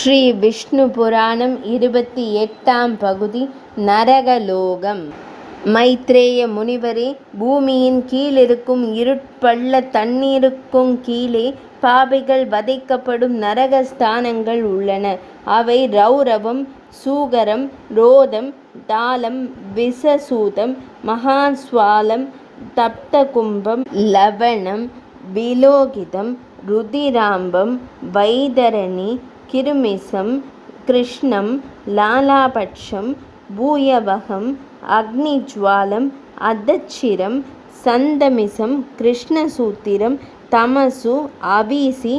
ஸ்ரீ விஷ்ணு புராணம் 28ஆம் பகுதி நரகலோகம். மைத்ரேய முனிவரே, பூமியின் கீழிருக்கும் இருட்பள்ள தண்ணீருக்கும் கீழே பாபிகள் வதைக்கப்படும் நரகஸ்தானங்கள் உள்ளன. அவை ரௌரவம், சூகரம், ரோதம், தாளம், விசசூதம், மகாஸ்வாலம், தப்தகும்பம், லவணம், விலோகிதம், ருதிராம்பம், வைதரணி, கிருமிசம், கிருஷ்ணம், லாலாபட்சம், பூயவகம், அக்னிஜ்வாலம், அதச்சிரம், சந்தமிசம், கிருஷ்ணசூத்திரம், தமசு, அவிசி,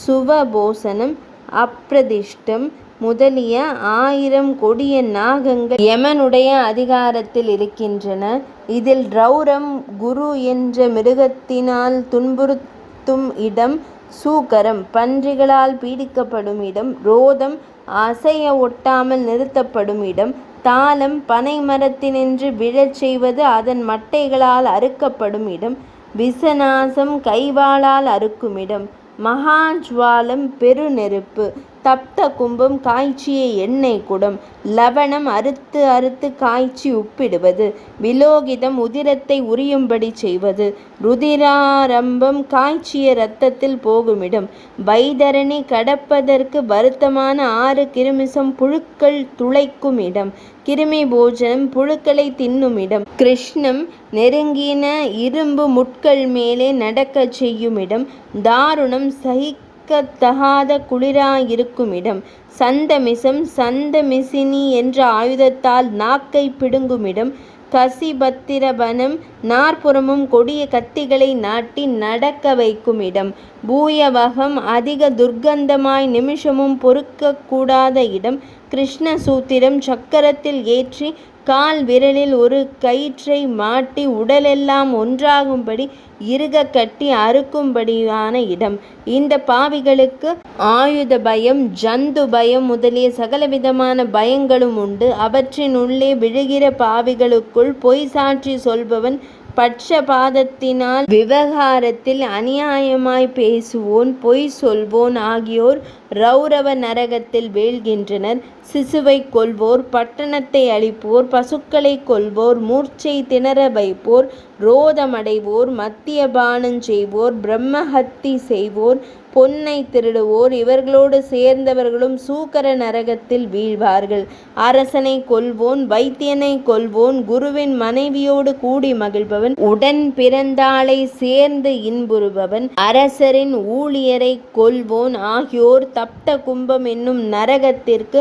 சுவபோசனம், அப்பிரதிஷ்டம் முதலிய 1000 கொடிய நாகங்கள் யமனுடைய அதிகாரத்தில் இருக்கின்றன. இதில் ரௌரம் குரு என்ற மிருகத்தினால் துன்புறுத்தும் இடம், சூகரம் பன்றிகளால் பீடிக்கப்படும் இடம், ரோதம் அசைய ஒட்டாமல் நிறுத்தப்படும் இடம், தாளம் பனை மரத்தினின்று விழச் செய்வது அதன் மட்டைகளால் அறுக்கப்படும் இடம், விசநாசம் கைவாளால் அறுக்கும் இடம், மகாஜ்வாலம் பெருநெருப்பு, தப்த கும்பம் காய்ச்சிய எண்ணெய் குடம், லவணம் அறுத்து அறுத்து காய்ச்சி உப்பிடுவது, விலோகிதம் உதிரத்தை உரியும்படி செய்வது, ருதிராரம்பம் காய்ச்சிய இரத்தத்தில் போகுமிடம், வைதரணி கடப்பதற்கு வருத்தமான 6 கிருமிசம் புழுக்கள் துளைக்கும் இடம், கிருமி போஜனம் புழுக்களை தின்னும் இடம், கிருஷ்ணம் நெருங்கின இரும்பு முட்கள் மேலே நடக்கச் செய்யும் இடம், தாருணம் சகிக்கத்தகாத குளிராயிருக்கும் இடம், சந்தமிசம் சந்தமிசினி என்ற ஆயுதத்தால் நாக்கை பிடுங்கும் இடம், கசிபத்திரபனம் நாற்புறமும் கொடிய கத்திகளை நாட்டி நடக்க வைக்கும் இடம், பூயவகம் அதிக துர்க்கந்தமாய் நிமிஷமும் பொறுக்கக்கூடாத இடம், கிருஷ்ணசூத்திரம் சக்கரத்தில் ஏற்றி கால் விரலில் ஒரு கயிற்றை மாட்டி உடலெல்லாம் ஒன்றாகும்படி இறுக கட்டி அறுக்கும்படியான இடம். இந்த பாவிகளுக்கு ஆயுத பயம், ஜந்து பயம் முதலிய சகலவிதமான பயங்களும் உண்டு. அவற்றினுள்ளே விழுகிற பாவிகளுக்குள் பொய் சாட்சி சொல்பவன், பட்சபாதத்தினால் விவகாரத்தில் அநியாயமாய் பேசுவோன், பொய் சொல்வோன் ஆகியோர் ரௌரவ நரகத்தில் வீழ்கின்றனர். சிசுவை கொல்வோர், பட்டணத்தை அழிப்போர், பசுக்களை கொல்வோர், மூர்ச்சை திணற வைப்போர், ரோதமடைவோர், மத்தியபானம் செய்வோர், பிரம்மஹத்தி செய்வோர், பொன்னை திருடுவோர் இவர்களோடு சேர்ந்தவர்களும் சூக்கர நரகத்தில் வீழ்வார்கள். அரசனை கொல்வோன், வைத்தியனை கொல்வோன், குருவின் மனைவியோடு கூடி மகிழ்பவன், உடன் பிறந்தாளை சேர்ந்து இன்புறுபவன், அரசரின் ஊழியரை கொல்வோன் ஆகியோர் தப்த கும்பம் என்னும் நரகத்திற்கு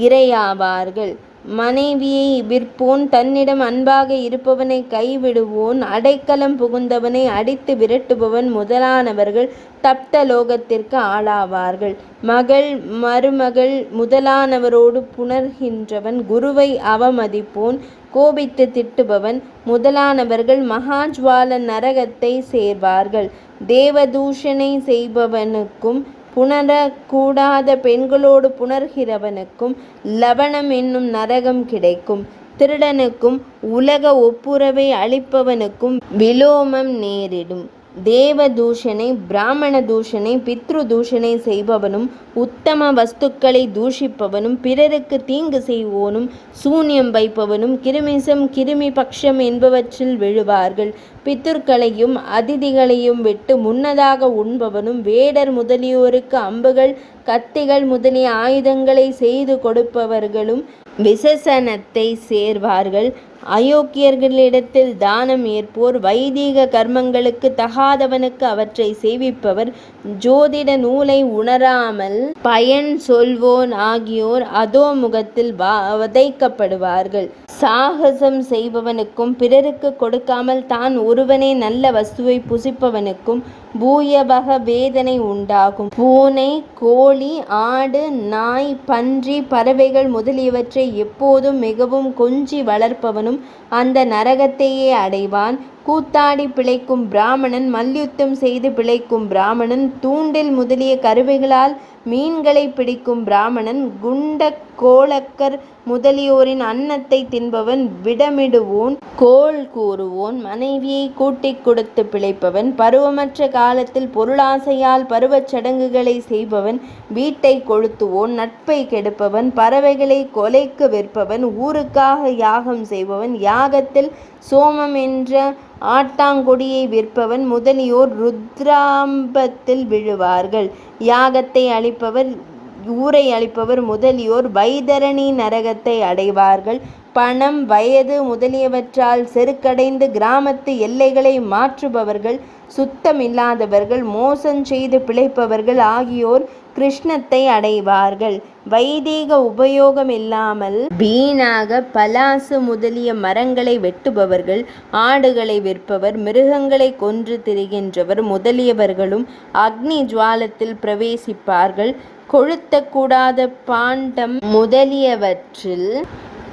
இரையாவார்கள். மனைவியை விற்போன், தன்னிடம் அன்பாக இருப்பவனை கைவிடுவோன், அடைக்கலம் புகுந்தவனை அடித்து விரட்டுபவன் முதலானவர்கள் தப்த லோகத்திற்கு ஆளாவார்கள். மகள், மருமகள் முதலானவரோடு புணர்கின்றவன், குருவை அவமதிப்போன், கோபித்து திட்டுபவன் முதலானவர்கள் மகாஜ்வால நரகத்தை சேர்வார்கள். தேவதூஷணை செய்பவனுக்கும் புணரக்கூடாத பெண்களோடு புணர்கிறவனுக்கும் லவணம் என்னும் நரகம் கிடைக்கும். திருடனுக்கும் உலக ஒப்புரவை அளிப்பவனுக்கும் விலோமம் நேரிடும். தேவதூஷனை, பிராமண தூஷனை, பித்ரு தூஷனை செய்பவனும், உத்தம வஸ்துக்களை தூஷிப்பவனும், பிறருக்கு தீங்கு செய்வோனும், சூன்யம் வைப்பவனும், கிருமிசம், கிருமி பட்சம் என்பவற்றில் விழுவார்கள். பித்துர்களையும் அதிதிகளையும் விட்டு முன்னதாக உண்பவனும், வேடர் முதலியோருக்கு அம்புகள், கத்திகள் முதலிய ஆயுதங்களை செய்து கொடுப்பவர்களும் விசசனத்தை சேர்வார்கள். அயோக்கியர்களிடத்தில் தானம் ஏற்போர், வைதீக கர்மங்களுக்கு தகாதவனுக்கு அவற்றை செய்விப்பவர், ஜோதிட நூலை உணராமல் பயன் சொல்வோன் ஆகியோர் அதோமுகத்தில் வதைக்கப்படுவார்கள். சாகசம் செய்பவனுக்கும், பிறருக்கு கொடுக்காமல் தான் ஒருவனே நல்ல வஸ்துவை புசிப்பவனுக்கும் பூயபக வேதனை உண்டாகும். பூனை, கோழி, ஆடு, நாய், பன்றி, பறவைகள் முதலியவற்றை எப்போதும் மிகவும் கொஞ்சி வளர்ப்பவனும் அந்த நரகத்தையே அடைவான். கூத்தாடி பிழைக்கும் பிராமணன், மல்யுத்தம் செய்து பிழைக்கும் பிராமணன், தூண்டில் முதலிய கருவிகளால் மீன்களை பிடிக்கும் பிராமணன், குண்டக் கோளக்கர் முதலியோரின் அன்னத்தை தின்பவன், விடமிடுவோன், கோள் கூறுவோன், மனைவியை கூட்டிக் கொடுத்து பிழைப்பவன், பருவமற்ற காலத்தில் பொருளாசையால் பருவச் சடங்குகளை செய்பவன், வீட்டை கொளுத்துவோன், நட்பை கெடுப்பவன், பறவைகளை கொலைக்கு விற்பவன், ஊருக்காக யாகம் செய்பவன், யாகத்தில் சோமம் என்ற ஆட்டாங்கொடியை விற்பவன் முதலியோர் ருத்ராம்பத்தில் விழுவார்கள். யாகத்தை அழிப்பவர், ஊரை அழிப்பவர் முதலியோர் வைதரணி நரகத்தை அடைவார்கள். பணம், வயது முதலியவற்றால் செருக்கடைந்து கிராமத்து எல்லைகளை மாற்றுபவர்கள், சுத்தமில்லாதவர்கள், மோசம் செய்து பிழைப்பவர்கள் ஆகியோர் கிருஷ்ணத்தை அடைவார்கள். வைதீக உபயோகம் இல்லாமல் வீணாக பலாசு முதலிய மரங்களை வெட்டுபவர்கள், ஆடுகளை விற்பவர், மிருகங்களை கொன்று திரிகின்றவர் முதலியவர்களும் அக்னி ஜுவாலத்தில் பிரவேசிப்பார்கள். கொளுத்தக்கூடாத பாண்டம் முதலியவற்றில்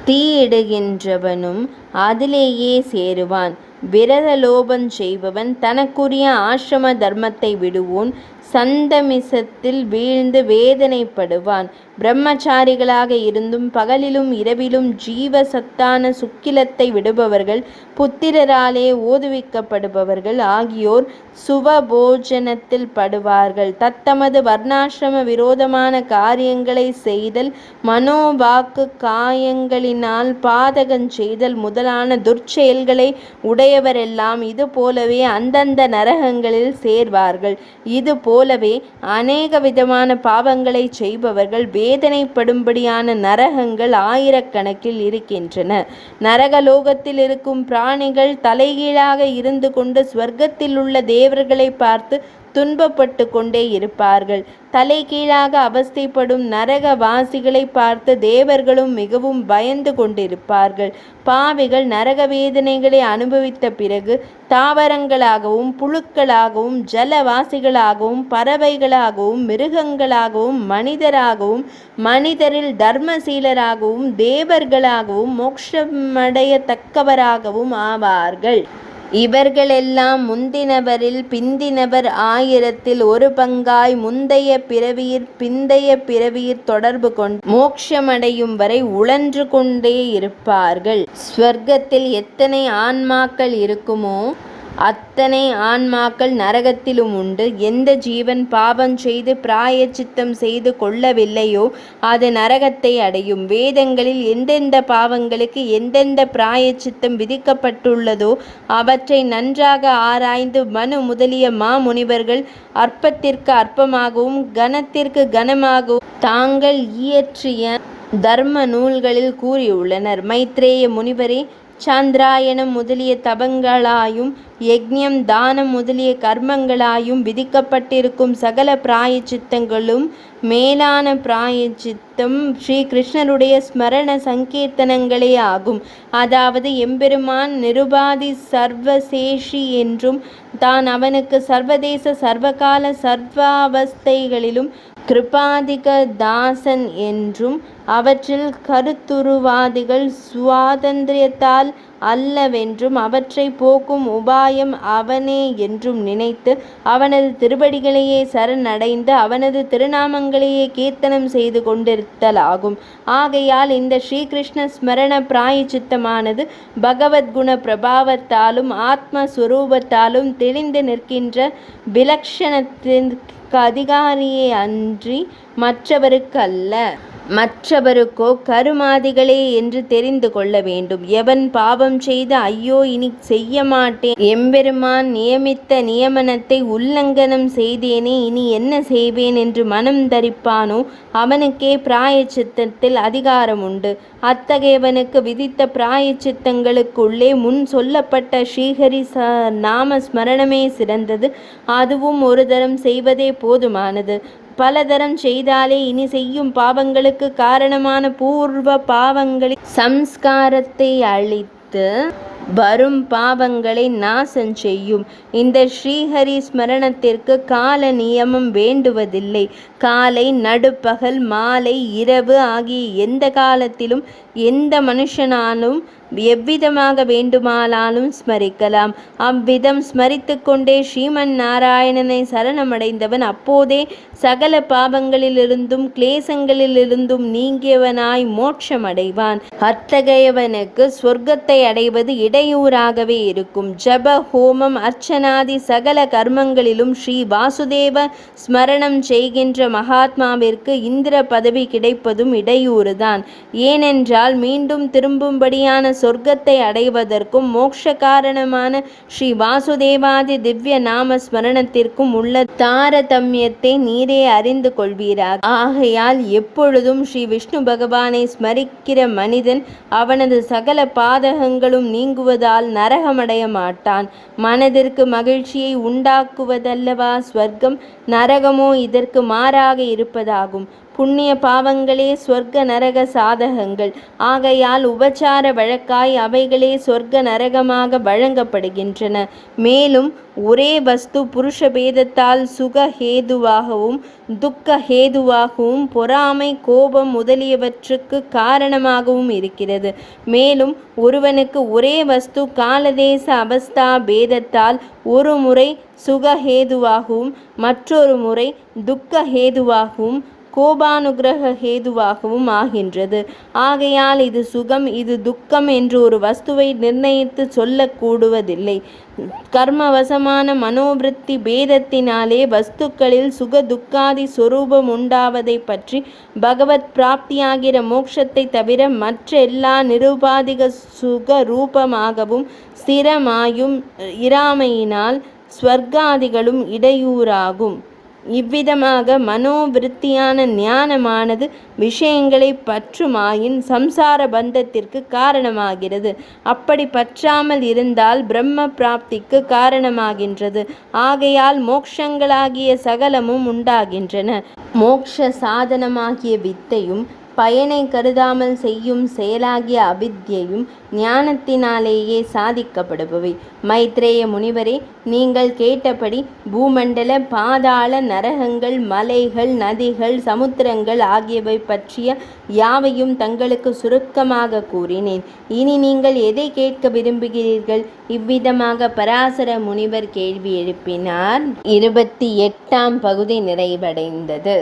தீயிடுகின்றவனும் அதிலேயே சேருவான். விரத லோபம் செய்பவன், தனக்குரிய ஆசிரம தர்மத்தை விடுவோன், சந்தமிசத்தில் வீழ்ந்து வேதனைப்படுவான். பிரம்மச்சாரிகளாக இருந்தும் பகலிலும் இரவிலும் ஜீவ சத்தான சுக்கிலத்தை விடுபவர்கள், புத்திரராலே ஓதுவிக்கப்படுபவர்கள் ஆகியோர் சுவபோஜனத்தில் படுவார்கள். தத்தமது வர்ணாசிரம விரோதமான காரியங்களை செய்தல், மனோவாக்கு காயங்களினால் பாதகம் செய்தல் முதலான துர்ச்செயல்களை உடையவரெல்லாம் இது போலவே அந்தந்த நரகங்களில் சேர்வார்கள். இது போலவே அநேக விதமான பாவங்களை செய்பவர்கள் வேதனைப்படும்படியான நரகங்கள் ஆயிரக்கணக்கில் இருக்கின்றன. நரகலோகத்தில் இருக்கும் பிராணிகள் தலைகீழாக இருந்து கொண்டு ஸ்வர்க்கத்தில் உள்ள தேவர்களை பார்த்து துன்பப்பட்டு கொண்டே இருப்பார்கள். தலைகீழாக அவஸ்தைப்படும் நரகவாசிகளை பார்த்து தேவர்களும் மிகவும் பயந்து கொண்டிருப்பார்கள். பாவிகள் நரக வேதனைகளை அனுபவித்த பிறகு தாவரங்களாகவும் புழுக்களாகவும் ஜலவாசிகளாகவும் பறவைகளாகவும் மிருகங்களாகவும் மனிதராகவும் மனிதரில் தர்மசீலராகவும் தேவர்களாகவும் மோட்சமடையத்தக்கவராகவும் ஆவார்கள். இவர்களெல்லாம் முந்தினவரில் பிந்தினவர் ஆயிரத்தில் ஒரு பங்காய் முந்தைய பிறவியிற் பிந்தைய பிறவியிற் தொடர்பு கொண்டு மோட்சமடையும் வரை உழன்று கொண்டே இருப்பார்கள். ஸ்வர்க்கத்தில் எத்தனை ஆன்மாக்கள் இருக்குமோ அத்தனை ஆன்மாக்கள் நரகத்திலும் உண்டு. எந்த ஜீவன் பாவம் செய்து பிராயச்சித்தம் செய்து கொள்ளவில்லையோ அது நரகத்தை அடையும். வேதங்களில் எந்தெந்த பாவங்களுக்கு எந்தெந்த பிராயச்சித்தம் விதிக்கப்பட்டுள்ளதோ அவற்றை நன்றாக ஆராய்ந்து மனு முதலிய மாமுனிவர்கள் அற்பத்திற்கு அற்பமாகவும் கனத்திற்கு கனமாகவும் தாங்கள் இயற்றிய தர்ம நூல்களில் கூறியுள்ளனர். மைத்ரேய முனிவரே, சாந்திராயணம் முதலிய தபங்களாயும் யக்ஞம் தானம் முதலிய கர்மங்களாயும் விதிக்கப்பட்டிருக்கும் சகல பிராயச்சித்தங்களும் மேலான பிராயச்சித்தம் ஸ்ரீ கிருஷ்ணருடைய ஸ்மரண சங்கீர்த்தனங்களே ஆகும். அதாவது எம்பெருமான் நிருபாதி சர்வசேஷி என்றும் தான் அவனுக்கு சர்வதேச சர்வகால சர்வாவஸ்தைகளிலும் கிருபாதிக தாசன் என்றும் அவற்றில் கருத்துருவாதிகள் சுவாதந்திரியத்தால் அல்லவென்றும் அவற்றை போக்கும் உபாயம் அவனே என்றும் நினைத்து அவனது திருவடிகளையே சரணடைந்து அவனது திருநாமங்களையே கீர்த்தனம் செய்து கொண்டிருத்தலாகும். ஆகையால் இந்த ஸ்ரீகிருஷ்ண ஸ்மரண பிராயச்சித்தமானது பகவத்குண பிரபாவத்தாலும் ஆத்மஸ்வரூபத்தாலும் தெளிந்து நிற்கின்ற விலக்ஷணத்திற்கு அதிகாரியே அன்றி மற்றவருக்கு அல்ல. மற்றவருக்கோ கருமாதிகளே என்று தெரிந்து கொள்ள வேண்டும். எவன் பாவம் செய்து ஐயோ இனி செய்ய மாட்டேன், எம்பெருமான் நியமித்த நியமனத்தை உல்லங்கனம் செய்தேனே, இனி என்ன செய்வேன் என்று மனம் தரிப்பானோ அவனுக்கே பிராயச்சித்தத்தில் அதிகாரம் உண்டு. அத்தகையவனுக்கு விதித்த பிராயச்சித்தங்களுக்குள்ளே முன் சொல்லப்பட்ட ஸ்ரீஹரி நாம ஸ்மரணமே சிறந்தது. அதுவும் ஒரு தரம் செய்வதே போதுமானது. பலதரம் செய்தாலே இனி செய்யும் பாவங்களுக்கு காரணமான பூர்வ பாவங்களின் சம்ஸ்காரத்தை அழித்து வரும் பாவங்களை நாசம் செய்யும். இந்த ஸ்ரீஹரி ஸ்மரணத்திற்கு கால நியமம் வேண்டுவதில்லை. காலை, நடுப்பகல், மாலை, இரவு ஆகிய எந்த காலத்திலும் எந்த மனுஷனாலும் எவ்விதமாக வேண்டுமானாலும் ஸ்மரிக்கலாம். அவ்விதம் ஸ்மரித்து கொண்டே ஸ்ரீமன் நாராயணனை சரணமடைந்தவன் அப்போதே சகல பாவங்களிலிருந்தும் கிளேசங்களிலிருந்தும் நீங்கியவனாய் மோட்சமடைவான். அத்தகையவனுக்கு சொர்க்கத்தை அடைவது இடையூறாகவே இருக்கும். ஜப ஹோமம் அர்ச்சனாதி சகல கர்மங்களிலும் ஸ்ரீ வாசுதேவ ஸ்மரணம் செய்கின்ற மகாத்மாவிற்கு இந்திர பதவி கிடைப்பதும் இடையூறுதான். ஏனென்றால் மீண்டும் திரும்பும்படியான சொர்க்கத்தை அடைவதற்கும் மோட்ச காரணமான ஸ்ரீ வாசுதேவாதி திவ்ய நாம ஸ்மரணத்திற்கும் உள்ள தாரதமியத்தை நீரே அறிந்து கொள்வீராக. ஆகையால் எப்பொழுதும் ஸ்ரீ விஷ்ணு பகவானை ஸ்மரிக்கிற மனிதன் அவனது சகல பாதகங்களும் நீங்குவதால் நரகமடைய மாட்டான். மனதிற்கு மகிழ்ச்சியை உண்டாக்குவதல்லவா ஸ்வர்க்கம், நரகமோ இதற்கு மாறாக இருப்பதாகும். புண்ணிய பாவங்களே சொர்க்க நரக சாதகங்கள். ஆகையால் உபச்சார வழக்காய் அவைகளே சொர்க்க நரகமாக வழங்கப்படுகின்றன. மேலும் ஒரே வஸ்து புருஷ பேதத்தால் சுக ஹேதுவாகவும் துக்க ஹேதுவாகவும் பொறாமை கோபம் முதலியவற்றுக்கு காரணமாகவும் இருக்கிறது. மேலும் ஒருவனுக்கு ஒரே வஸ்து காலதேச அவஸ்தா பேதத்தால் ஒரு முறை சுகஹேதுவாகவும் மற்றொரு முறை துக்க ஹேதுவாகவும் கோபானுகிரக ஹேதுவாகவும் ஆகின்றது. ஆகையால் இது சுகம் இது துக்கம் என்று ஒரு வஸ்துவை நிர்ணயித்து சொல்லக்கூடுவதில்லை. கர்மவசமான மனோவிருத்தி பேதத்தினாலே வஸ்துக்களில் சுக துக்காதி சொரூபம் உண்டாவதை பற்றி பகவத் பிராப்தியாகிற மோட்சத்தை தவிர மற்ற எல்லா நிருபாதிக சுக ரூபமாகவும் ஸ்திரமாயும் இராமையினால் ஸ்வர்காதிகளும் இடையூறாகும். இவ்விதமாக மனோவிருத்தியான ஞானமானது விஷயங்களை பற்றுமாயின் சம்சார பந்தத்திற்கு காரணமாகிறது. அப்படி பற்றாமல் இருந்தால் பிரம்ம பிராப்திக்கு காரணமாகின்றது. ஆகையால் மோக்ஷங்களாகிய சகலமும் உண்டாகின்றன. மோக்ஷ சாதனமாகிய வித்தையும் பயனை கருதாமல் செய்யும் செயலாகிய அவித்யையும் ஞானத்தினாலேயே சாதிக்கப்படுபவை. மைத்ரேய முனிவரே, நீங்கள் கேட்டபடி பூமண்டல பாதாள நரகங்கள் மலைகள் நதிகள் சமுத்திரங்கள் ஆகியவை பற்றிய யாவையும் தங்களுக்கு சுருக்கமாக கூறினேன். இனி நீங்கள் எதை கேட்க விரும்புகிறீர்கள்? இவ்விதமாக பராசர முனிவர் கேள்வி எழுப்பினார். 28ஆம் பகுதி நிறைவடைந்தது.